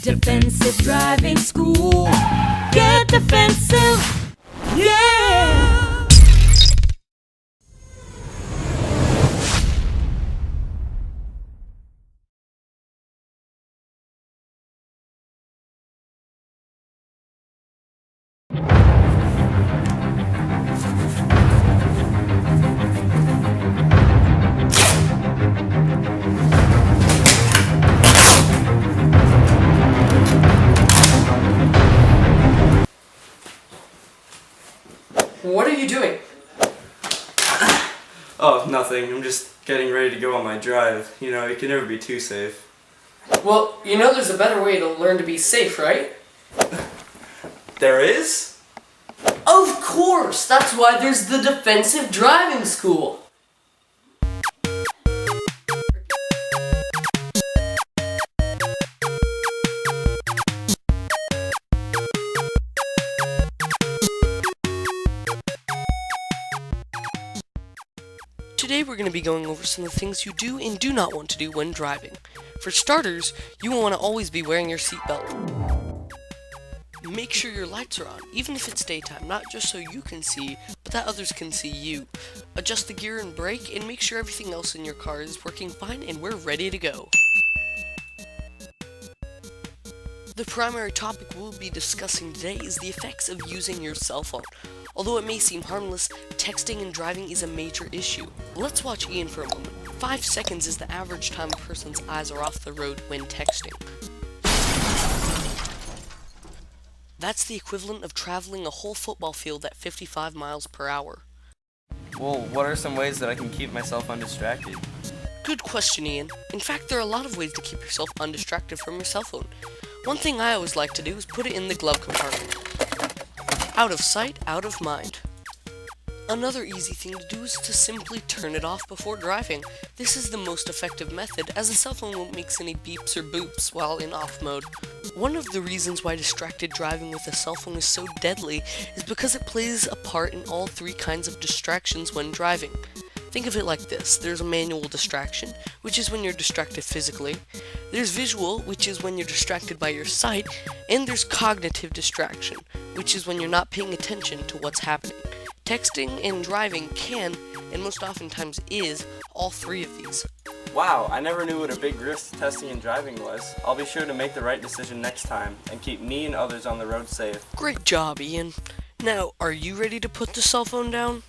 Defensive driving school. Get defensive. Yeah. What are you doing? Oh, nothing. I'm just getting ready to go on my drive. You know, you can never be too safe. Well, you know there's a better way to learn to be safe, right? There is? Of course! That's why there's the defensive driving school. Today we're going to be going over some of the things you do and do not want to do when driving. For starters, you want to always be wearing your seatbelt. Make sure your lights are on, even if it's daytime, not just so you can see, but that others can see you. Adjust the gear and brake, and make sure everything else in your car is working fine and we're ready to go. The primary topic we'll be discussing today is the effects of using your cell phone. Although it may seem harmless, texting and driving is a major issue. Let's watch Ian for a moment. 5 seconds is the average time a person's eyes are off the road when texting. That's the equivalent of traveling a whole football field at 55 miles per hour. Well, what are some ways that I can keep myself undistracted? Good question, Ian. In fact, there are a lot of ways to keep yourself undistracted from your cell phone. One thing I always like to do is put it in the glove compartment. Out of sight, out of mind. Another easy thing to do is to simply turn it off before driving. This is the most effective method, as a cell phone won't make any beeps or boops while in off mode. One of the reasons why distracted driving with a cell phone is so deadly is because it plays a part in all 3 kinds of distractions when driving. Think of it like this. There's a manual distraction, which is when you're distracted physically. There's visual, which is when you're distracted by your sight. And there's cognitive distraction, which is when you're not paying attention to what's happening. Texting and driving can, and most oftentimes is, all 3 of these. Wow, I never knew what a big risk testing and driving was. I'll be sure to make the right decision next time, and keep me and others on the road safe. Great job, Ian. Now, are you ready to put the cell phone down?